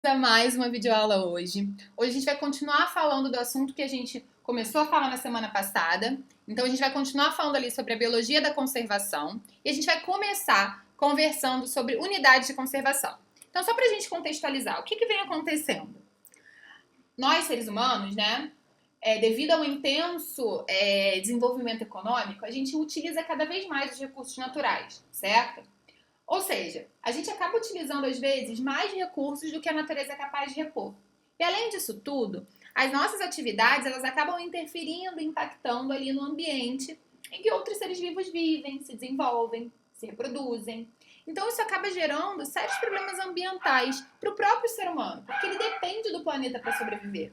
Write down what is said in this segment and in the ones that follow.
A mais uma videoaula hoje. Hoje a gente vai continuar falando do assunto que a gente começou a falar na semana passada. Então a gente vai continuar falando ali sobre a biologia da conservação e a gente vai começar conversando sobre unidades de conservação. Então só para a gente contextualizar, o que vem acontecendo? Nós, seres humanos, né, devido ao intenso desenvolvimento econômico, a gente utiliza cada vez mais os recursos naturais, certo? Ou seja, a gente acaba utilizando às vezes mais recursos do que a natureza é capaz de repor. E além disso tudo, as nossas atividades elas acabam interferindo, impactando ali no ambiente em que outros seres vivos vivem, se desenvolvem, se reproduzem. Então isso acaba gerando sérios problemas ambientais para o próprio ser humano, porque ele depende do planeta para sobreviver.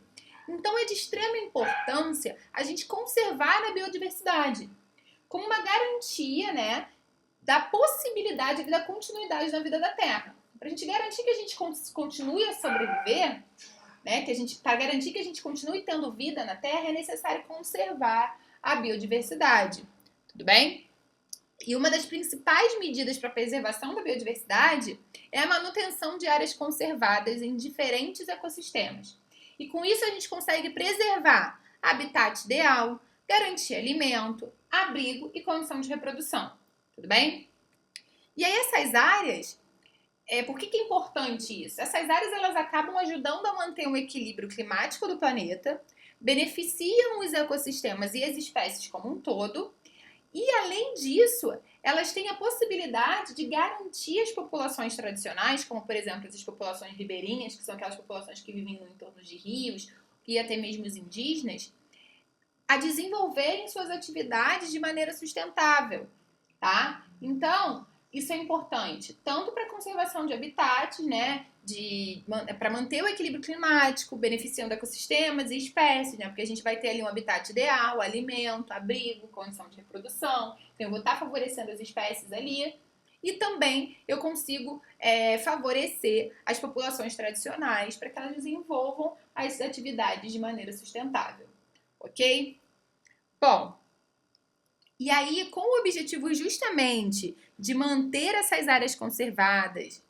Então é de extrema importância a gente conservar a biodiversidade como uma garantia, né, da possibilidade e da continuidade na vida da Terra. Para a gente garantir que a gente continue a sobreviver, né, para garantir que a gente continue tendo vida na Terra, é necessário conservar a biodiversidade. Tudo bem? E uma das principais medidas para a preservação da biodiversidade é a manutenção de áreas conservadas em diferentes ecossistemas. E com isso a gente consegue preservar habitat ideal, garantir alimento, abrigo e condição de reprodução. Tudo bem? E aí essas áreas, por que é importante isso? Essas áreas elas acabam ajudando a manter um equilíbrio climático do planeta, beneficiam os ecossistemas e as espécies como um todo, e além disso, elas têm a possibilidade de garantir as populações tradicionais, como por exemplo as populações ribeirinhas, que são aquelas populações que vivem no entorno de rios, e até mesmo os indígenas, a desenvolverem suas atividades de maneira sustentável, tá? Então, isso é importante, tanto para a conservação de habitats, né, para manter o equilíbrio climático, beneficiando ecossistemas e espécies, né, porque a gente vai ter ali um habitat ideal, alimento, abrigo, condição de reprodução, então eu vou estar favorecendo as espécies ali, e também eu consigo favorecer as populações tradicionais para que elas desenvolvam as atividades de maneira sustentável, ok? Bom, e aí, com o objetivo justamente de manter essas áreas conservadas,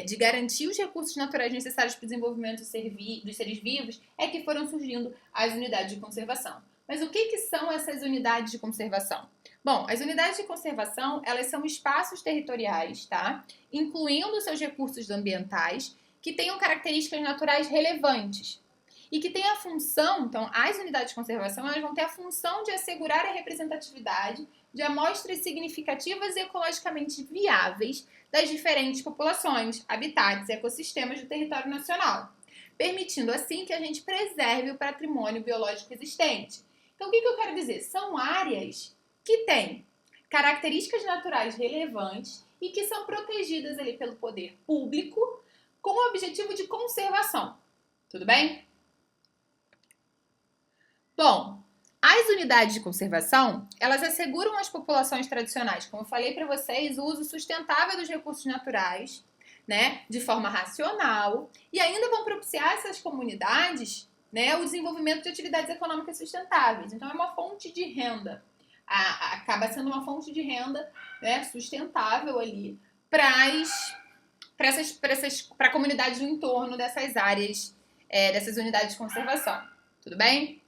de garantir os recursos naturais necessários para o desenvolvimento dos seres vivos, é que foram surgindo as unidades de conservação. Mas o que são essas unidades de conservação? Bom, as unidades de conservação, elas são espaços territoriais, tá? Incluindo seus recursos ambientais, que tenham características naturais relevantes, e que tem a função, então, as unidades de conservação, elas vão ter a função de assegurar a representatividade de amostras significativas e ecologicamente viáveis das diferentes populações, habitats e ecossistemas do território nacional, permitindo assim que a gente preserve o patrimônio biológico existente. Então, o que eu quero dizer? São áreas que têm características naturais relevantes e que são protegidas ali pelo poder público com o objetivo de conservação. Tudo bem? Bom, as unidades de conservação, elas asseguram às populações tradicionais, como eu falei para vocês, o uso sustentável dos recursos naturais, né, de forma racional, e ainda vão propiciar a essas comunidades, né, o desenvolvimento de atividades econômicas sustentáveis. Então, é uma fonte de renda, acaba sendo uma fonte de renda, né, sustentável ali para a comunidade no entorno dessas áreas, dessas unidades de conservação. Tudo bem?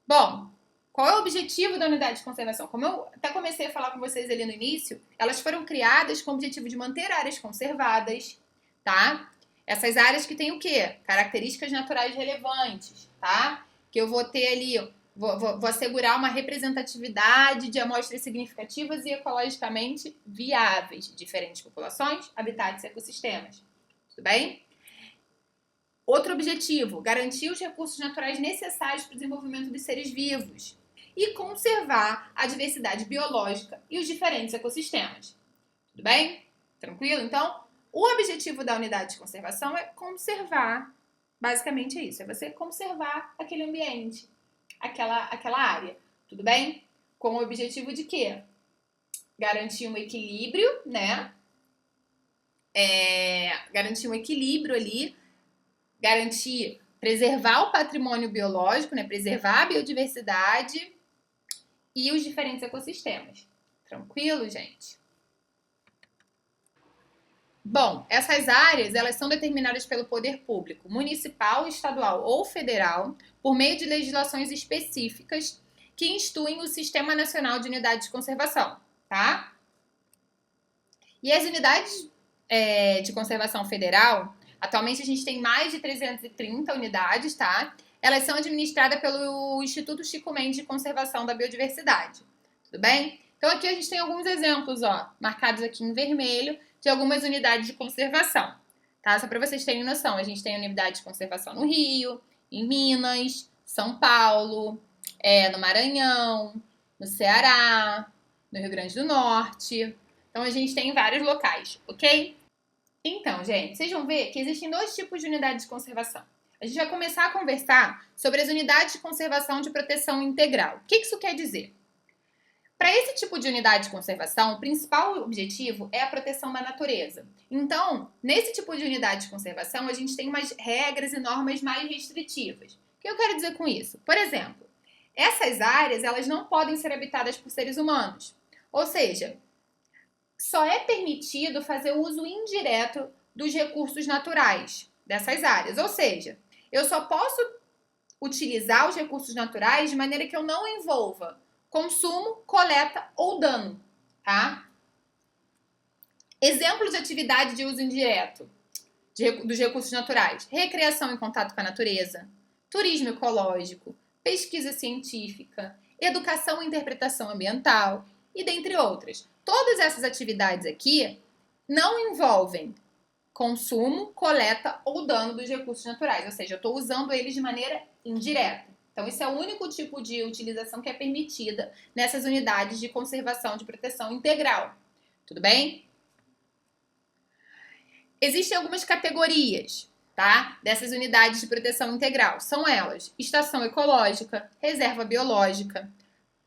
Bom, qual é o objetivo da unidade de conservação? Como eu até comecei a falar com vocês ali no início, elas foram criadas com o objetivo de manter áreas conservadas, tá? Essas áreas que têm o quê? Características naturais relevantes, tá? Que eu vou ter ali, vou assegurar uma representatividade de amostras significativas e ecologicamente viáveis de diferentes populações, habitats e ecossistemas. Tudo bem? Outro objetivo, garantir os recursos naturais necessários para o desenvolvimento dos seres vivos e conservar a diversidade biológica e os diferentes ecossistemas. Tudo bem? Tranquilo? Então, o objetivo da unidade de conservação é conservar, basicamente é isso, é você conservar aquele ambiente, aquela área. Tudo bem? Com o objetivo de quê? Garantir um equilíbrio, né? Garantir um equilíbrio ali, preservar o patrimônio biológico, né? Preservar a biodiversidade e os diferentes ecossistemas. Tranquilo, gente? Bom, essas áreas, elas são determinadas pelo poder público, municipal, estadual ou federal, por meio de legislações específicas que instituem o Sistema Nacional de Unidades de Conservação, tá? E as unidades de conservação federal, atualmente a gente tem mais de 330 unidades, tá? Elas são administradas pelo Instituto Chico Mendes de Conservação da Biodiversidade, tudo bem? Então aqui a gente tem alguns exemplos, ó, marcados aqui em vermelho, de algumas unidades de conservação, tá? Só para vocês terem noção, a gente tem unidade de conservação no Rio, em Minas, São Paulo, no Maranhão, no Ceará, no Rio Grande do Norte. Então a gente tem em vários locais, ok? Então, gente, vocês vão ver que existem dois tipos de unidades de conservação. A gente vai começar a conversar sobre as unidades de conservação de proteção integral. O que isso quer dizer? Para esse tipo de unidade de conservação, o principal objetivo é a proteção da natureza. Então, nesse tipo de unidade de conservação, a gente tem umas regras e normas mais restritivas. O que eu quero dizer com isso? Por exemplo, essas áreas elas não podem ser habitadas por seres humanos. Ou seja, só é permitido fazer uso indireto dos recursos naturais dessas áreas. Ou seja, eu só posso utilizar os recursos naturais de maneira que eu não envolva consumo, coleta ou dano, tá? Exemplos de atividade de uso indireto dos recursos naturais: recreação em contato com a natureza, turismo ecológico, pesquisa científica, educação e interpretação ambiental e dentre outras. Todas essas atividades aqui não envolvem consumo, coleta ou dano dos recursos naturais, ou seja, eu estou usando eles de maneira indireta. Então, esse é o único tipo de utilização que é permitida nessas unidades de conservação de proteção integral. Tudo bem? Existem algumas categorias, tá? Dessas unidades de proteção integral. São elas: estação ecológica, reserva biológica,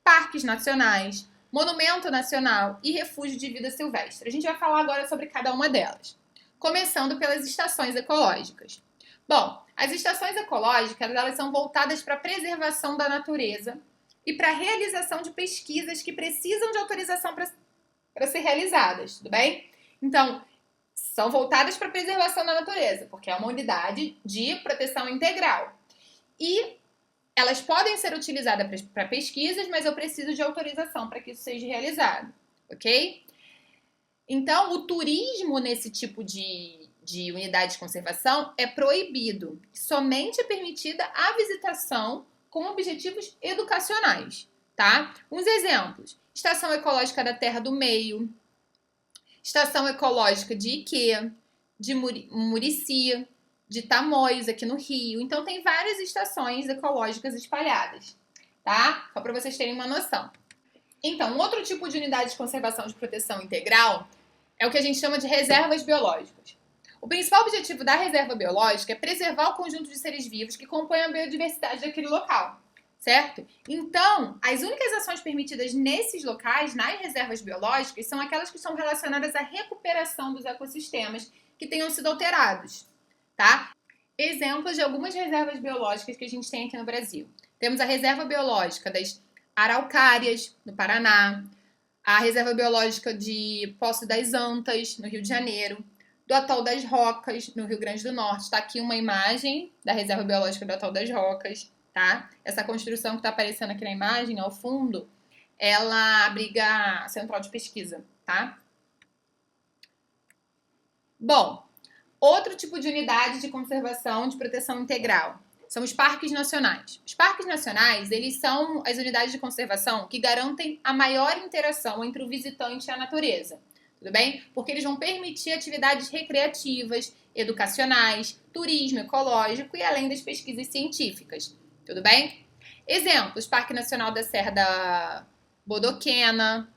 parques nacionais, monumento nacional e refúgio de vida silvestre. A gente vai falar agora sobre cada uma delas, começando pelas estações ecológicas. Bom, as estações ecológicas elas são voltadas para a preservação da natureza e para a realização de pesquisas que precisam de autorização para ser realizadas, tudo bem? Então, são voltadas para a preservação da natureza, porque é uma unidade de proteção integral. E elas podem ser utilizadas para pesquisas, mas eu preciso de autorização para que isso seja realizado, ok? Então, o turismo nesse tipo de unidade de conservação é proibido. Somente é permitida a visitação com objetivos educacionais, tá? Uns exemplos: Estação Ecológica da Terra do Meio, Estação Ecológica de Iquê, de Murici, de Tamoios, aqui no Rio. Então, tem várias estações ecológicas espalhadas, tá? Só para vocês terem uma noção. Então, outro tipo de unidade de conservação de proteção integral é o que a gente chama de reservas biológicas. O principal objetivo da reserva biológica é preservar o conjunto de seres vivos que compõem a biodiversidade daquele local, certo? Então, as únicas ações permitidas nesses locais, nas reservas biológicas, são aquelas que estão relacionadas à recuperação dos ecossistemas que tenham sido alterados, tá? Exemplos de algumas reservas biológicas que a gente tem aqui no Brasil. Temos a Reserva Biológica das Araucárias, no Paraná, a Reserva Biológica de Poço das Antas, no Rio de Janeiro, do Atol das Rocas, no Rio Grande do Norte. Está aqui uma imagem da Reserva Biológica do Atol das Rocas, tá? Essa construção que está aparecendo aqui na imagem, ao fundo, ela abriga a central de pesquisa, tá? Bom, outro tipo de unidade de conservação de proteção integral são os parques nacionais. Os parques nacionais, eles são as unidades de conservação que garantem a maior interação entre o visitante e a natureza. Tudo bem? Porque eles vão permitir atividades recreativas, educacionais, turismo ecológico e além das pesquisas científicas. Tudo bem? Exemplos: Parque Nacional da Serra da Bodoquena,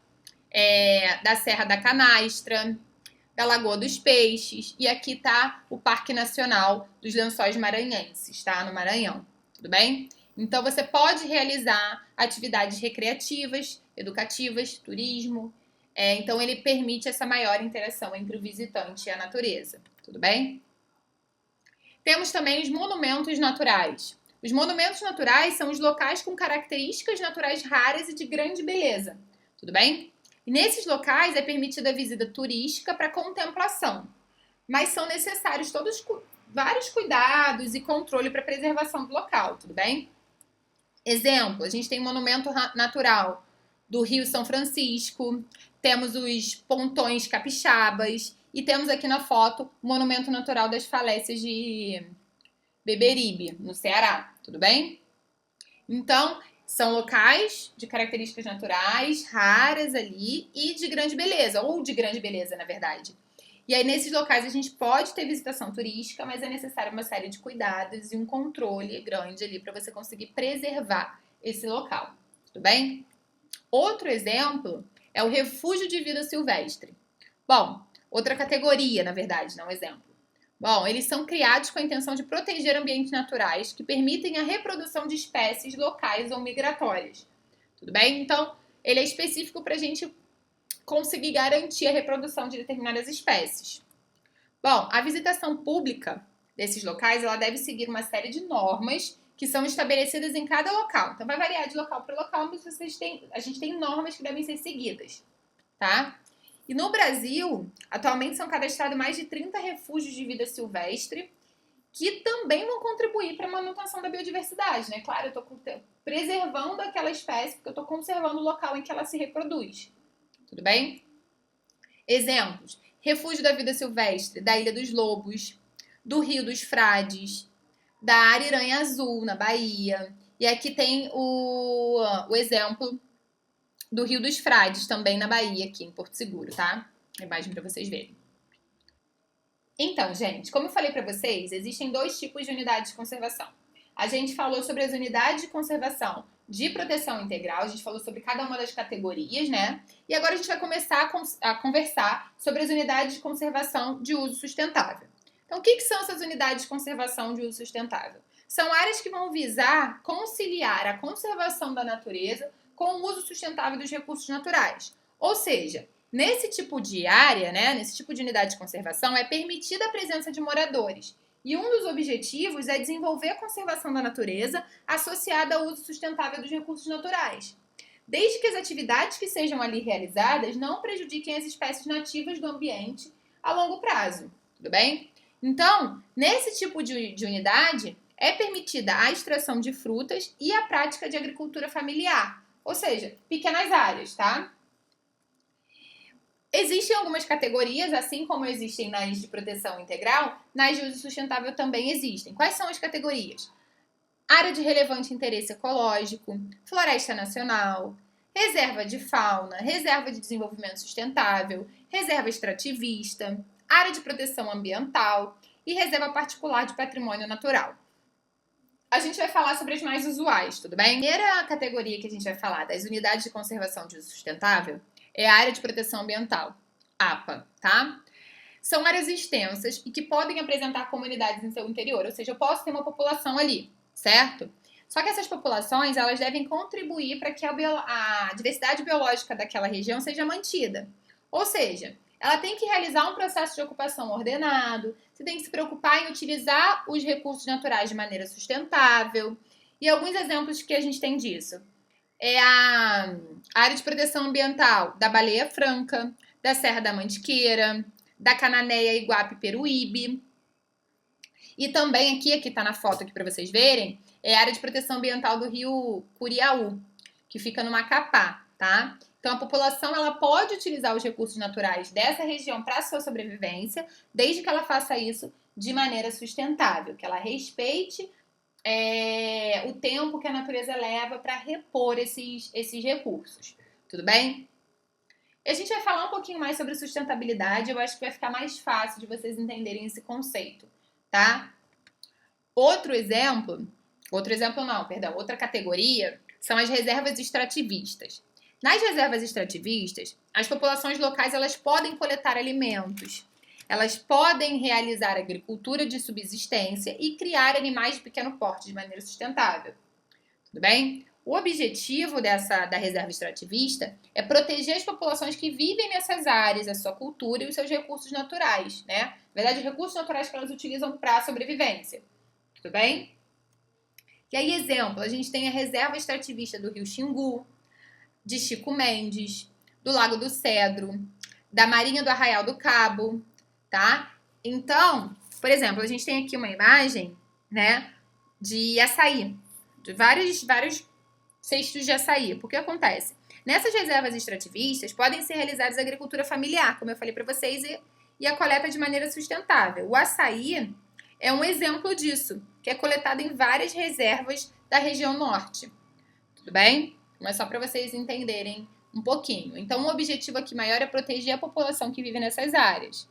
da Serra da Canastra, da Lagoa dos Peixes, e aqui tá o Parque Nacional dos Lençóis Maranhenses, tá? No Maranhão, tudo bem? Então, você pode realizar atividades recreativas, educativas, turismo. Então, ele permite essa maior interação entre o visitante e a natureza, tudo bem? Temos também os monumentos naturais. Os monumentos naturais são os locais com características naturais raras e de grande beleza, tudo bem? E nesses locais é permitida a visita turística para contemplação, mas são necessários vários cuidados e controle para a preservação do local, tudo bem? Exemplo, a gente tem um monumento natural do Rio São Francisco, temos os pontões capixabas e temos aqui na foto o monumento natural das falésias de Beberibe, no Ceará, tudo bem? Então, são locais de características naturais, raras ali e de grande beleza, ou de grande beleza, na verdade. E aí, nesses locais, a gente pode ter visitação turística, mas é necessário uma série de cuidados e um controle grande ali para você conseguir preservar esse local, tudo bem? Outro exemplo é o refúgio de vida silvestre. Bom, outra categoria, na verdade, não exemplo. Bom, eles são criados com a intenção de proteger ambientes naturais que permitem a reprodução de espécies locais ou migratórias. Tudo bem? Então, ele é específico para a gente conseguir garantir a reprodução de determinadas espécies. Bom, a visitação pública desses locais, ela deve seguir uma série de normas que são estabelecidas em cada local. Então, vai variar de local para local, mas a gente tem normas que devem ser seguidas, tá? E no Brasil, atualmente são cadastrados mais de 30 refúgios de vida silvestre que também vão contribuir para a manutenção da biodiversidade, né? Claro, eu estou preservando aquela espécie porque eu estou conservando o local em que ela se reproduz. Tudo bem? Exemplos: refúgio da vida silvestre da Ilha dos Lobos, do Rio dos Frades, da Ariranha Azul, na Bahia. E aqui tem o exemplo do Rio dos Frades, também na Bahia, aqui em Porto Seguro, tá? A imagem para vocês verem. Então, gente, como eu falei para vocês, existem dois tipos de unidades de conservação. A gente falou sobre as unidades de conservação de proteção integral, a gente falou sobre cada uma das categorias, né? E agora a gente vai começar a conversar sobre as unidades de conservação de uso sustentável. Então, o que são essas unidades de conservação de uso sustentável? São áreas que vão visar conciliar a conservação da natureza com o uso sustentável dos recursos naturais. Ou seja, nesse tipo de área, né, nesse tipo de unidade de conservação, é permitida a presença de moradores. E um dos objetivos é desenvolver a conservação da natureza associada ao uso sustentável dos recursos naturais, desde que as atividades que sejam ali realizadas não prejudiquem as espécies nativas do ambiente a longo prazo, tudo bem? Então, nesse tipo de unidade, é permitida a extração de frutas e a prática de agricultura familiar, ou seja, pequenas áreas, tá? Existem algumas categorias, assim como existem nas de proteção integral, nas de uso sustentável também existem. Quais são as categorias? Área de relevante interesse ecológico, floresta nacional, reserva de fauna, reserva de desenvolvimento sustentável, reserva extrativista, área de proteção ambiental e reserva particular de patrimônio natural. A gente vai falar sobre as mais usuais, tudo bem? A primeira categoria que a gente vai falar das unidades de conservação de uso sustentável é a área de proteção ambiental, APA, tá? São áreas extensas e que podem apresentar comunidades em seu interior, ou seja, eu posso ter uma população ali, certo? Só que essas populações, elas devem contribuir para que a diversidade biológica daquela região seja mantida. Ou seja, ela tem que realizar um processo de ocupação ordenado, você tem que se preocupar em utilizar os recursos naturais de maneira sustentável. E alguns exemplos que a gente tem disso é a área de proteção ambiental da Baleia Franca, da Serra da Mantiqueira, da Cananéia Iguape Peruíbe. E também aqui está na foto aqui para vocês verem, é a área de proteção ambiental do rio Curiaú, que fica no Macapá, tá? Então, a população ela pode utilizar os recursos naturais dessa região para a sua sobrevivência, desde que ela faça isso de maneira sustentável, que ela respeite o tempo que a natureza leva para repor esses recursos. Tudo bem? E a gente vai falar um pouquinho mais sobre sustentabilidade, eu acho que vai ficar mais fácil de vocês entenderem esse conceito, tá? Outra categoria são as reservas extrativistas. Nas reservas extrativistas, as populações locais elas podem coletar alimentos, elas podem realizar agricultura de subsistência e criar animais de pequeno porte de maneira sustentável. Tudo bem? O objetivo da reserva extrativista é proteger as populações que vivem nessas áreas, a sua cultura e os seus recursos naturais, né? Na verdade, os recursos naturais que elas utilizam para a sobrevivência. Tudo bem? E aí, exemplo, a gente tem a reserva extrativista do Rio Xingu, de Chico Mendes, do Lago do Cedro, da Marinha do Arraial do Cabo, tá? Então, por exemplo, a gente tem aqui uma imagem, né, de açaí, de vários cestos de açaí. Porque acontece? Nessas reservas extrativistas podem ser realizadas a agricultura familiar, como eu falei para vocês, e a coleta de maneira sustentável. O açaí é um exemplo disso, que é coletado em várias reservas da região norte. Tudo bem? Mas só para vocês entenderem um pouquinho. Então, o objetivo aqui maior é proteger a população que vive nessas áreas.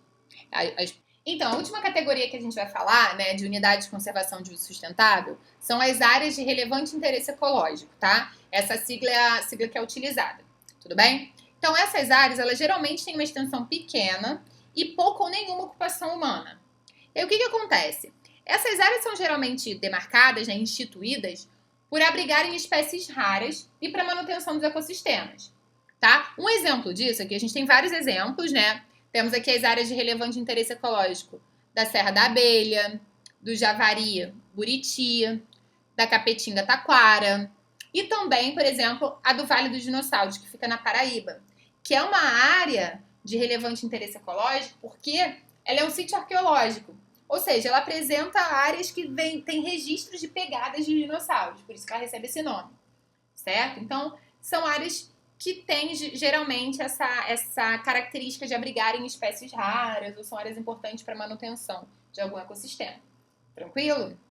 Então, a última categoria que a gente vai falar, né, de unidade de conservação de uso sustentável, são as áreas de relevante interesse ecológico, tá? Essa sigla é a sigla que é utilizada. Tudo bem? Então, essas áreas, elas geralmente têm uma extensão pequena e pouca ou nenhuma ocupação humana. E aí, o que acontece? Essas áreas são geralmente demarcadas, né, instituídas, por abrigarem espécies raras e para manutenção dos ecossistemas, tá? Um exemplo disso aqui, a gente tem vários exemplos, né? Temos aqui as áreas de relevante interesse ecológico da Serra da Abelha, do Javari Buriti, da Capetinga Taquara e também, por exemplo, a do Vale dos Dinossauros, que fica na Paraíba, que é uma área de relevante interesse ecológico porque ela é um sítio arqueológico. Ou seja, ela apresenta áreas que têm registros de pegadas de dinossauros, por isso que ela recebe esse nome, certo? Então, são áreas que têm geralmente essa característica de abrigarem espécies raras ou são áreas importantes para a manutenção de algum ecossistema. Tranquilo?